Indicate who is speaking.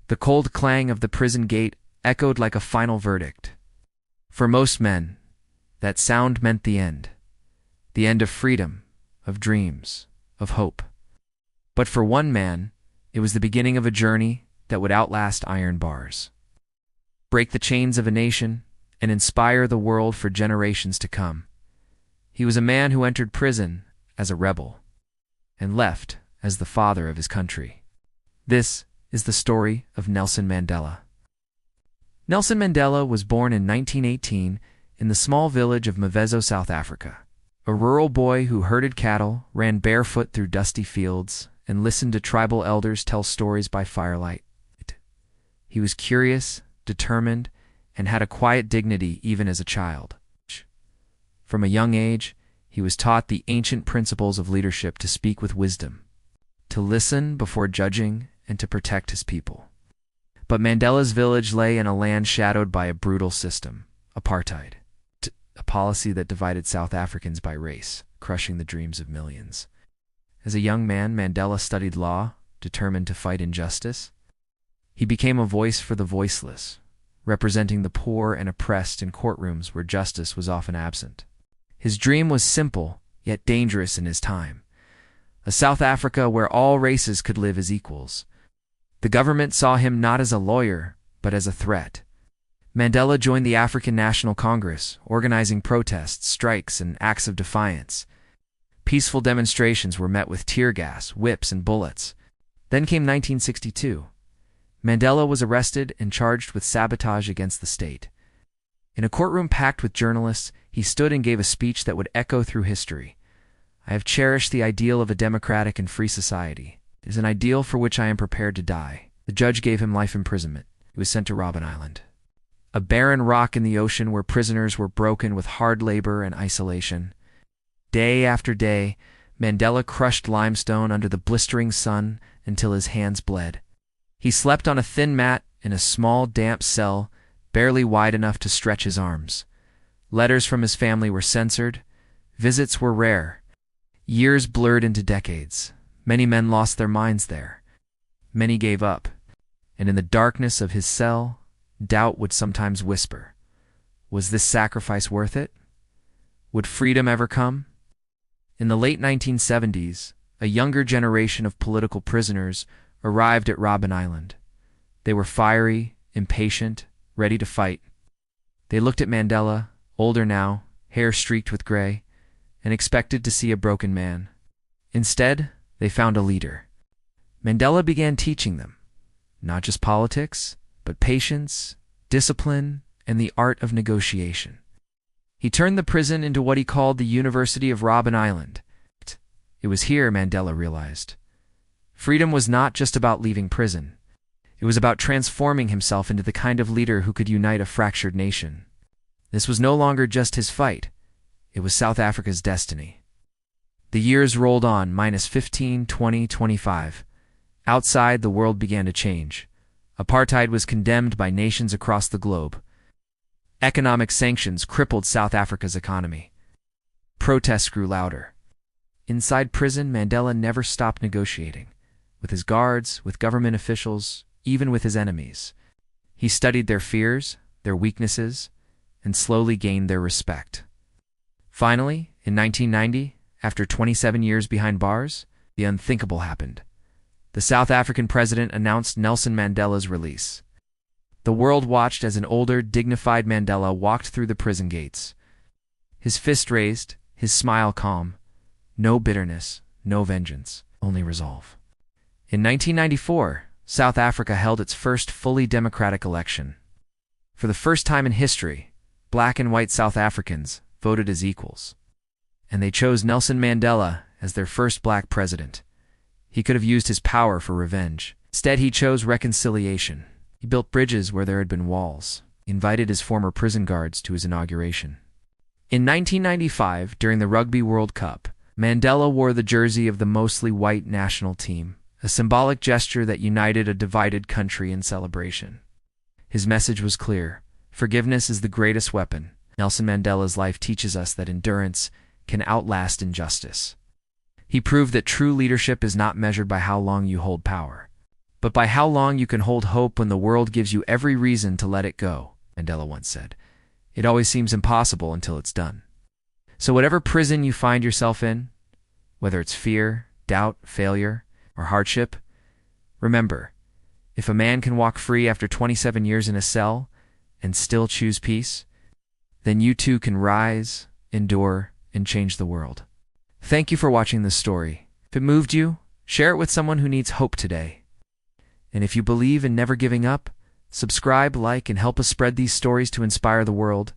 Speaker 1: The cold clang of the prison gate echoed like a final verdict. For most men, that sound meant the end of freedom, of dreams, of hope. But for one man, it was the beginning of a journey that would outlast iron bars, break the chains of a nation, and inspire the world for generations to come. He was a man who entered prison as a rebel and left as the father of his country. This is the story of Nelson Mandela. Nelson Mandela was born in 1918 in the small village of Mvezo, South Africa. A rural boy who herded cattle, ran barefoot through dusty fields, and listened to tribal elders tell stories by firelight. He was curious, determined, and had a quiet dignity even as a child. From a young age, he was taught the ancient principles of leadership: to speak with wisdom, to listen before judging, and to protect his people. But Mandela's village lay in a land shadowed by a brutal system, apartheid, a policy that divided South Africans by race, crushing the dreams of millions. As a young man, Mandela studied law, determined to fight injustice. He became a voice for the voiceless, representing the poor and oppressed in courtrooms where justice was often absent. His dream was simple, yet dangerous in his time: a South Africa where all races could live as equals. The government saw him not as a lawyer, but as a threat. Mandela joined the African National Congress, organizing protests, strikes, and acts of defiance. Peaceful demonstrations were met with tear gas, whips, and bullets. Then came 1962. Mandela was arrested and charged with sabotage against the state. In a courtroom packed with journalists, he stood and gave a speech that would echo through history. "I have cherished the ideal of a democratic and free society. It is an ideal for which I am prepared to die." The judge gave him life imprisonment. He was sent to Robben Island, a barren rock in the ocean where prisoners were broken with hard labor and isolation. Day after day, Mandela crushed limestone under the blistering sun until his hands bled. He slept on a thin mat in a small, damp cell, barely wide enough to stretch his arms. Letters from his family were censored. Visits were rare. Years blurred into decades. Many men lost their minds there. Many gave up. And in the darkness of his cell, doubt would sometimes whisper, was this sacrifice worth it? Would freedom ever come? In the late 1970s, a younger generation of political prisoners arrived at Robben Island. They were fiery, impatient, ready to fight. They looked at Mandela, older now, hair streaked with gray, and expected to see a broken man. Instead, they found a leader. Mandela began teaching them, not just politics, but patience, discipline, and the art of negotiation. He turned the prison into what he called the University of Robben Island. It was here, Mandela realized, freedom was not just about leaving prison. It was about transforming himself into the kind of leader who could unite a fractured nation. This was no longer just his fight. It was South Africa's destiny. The years rolled on, minus 15, 20, 25. Outside, the world began to change. Apartheid was condemned by nations across the globe. Economic sanctions crippled South Africa's economy. Protests grew louder. Inside prison, Mandela never stopped negotiating. With his guards, with government officials, even with his enemies. He studied their fears, their weaknesses, and slowly gained their respect. Finally, in 1990, after 27 years behind bars, the unthinkable happened. The South African president announced Nelson Mandela's release. The world watched as an older, dignified Mandela walked through the prison gates. His fist raised, his smile calm. No bitterness, no vengeance, only resolve. In 1994, South Africa held its first fully democratic election. For the first time in history, black and white South Africans voted as equals. And they chose Nelson Mandela as their first black president. He could have used his power for revenge. Instead, he chose reconciliation. He built bridges where there had been walls. He invited his former prison guards to his inauguration. In 1995, during the Rugby World Cup, Mandela wore the jersey of the mostly white national team, a symbolic gesture that united a divided country in celebration. His message was clear: forgiveness is the greatest weapon. Nelson Mandela's life teaches us that endurance can outlast injustice. He proved that true leadership is not measured by how long you hold power, but by how long you can hold hope when the world gives you every reason to let it go, Mandela once said. It always seems impossible until it's done. So whatever prison you find yourself in, whether it's fear, doubt, failure, or hardship, remember, if a man can walk free after 27 years in a cell and still choose peace, then you too can rise, endure, and change the world. Thank you for watching this story. If it moved you, share it with someone who needs hope today. And if you believe in never giving up, subscribe, like, and help us spread these stories to inspire the world.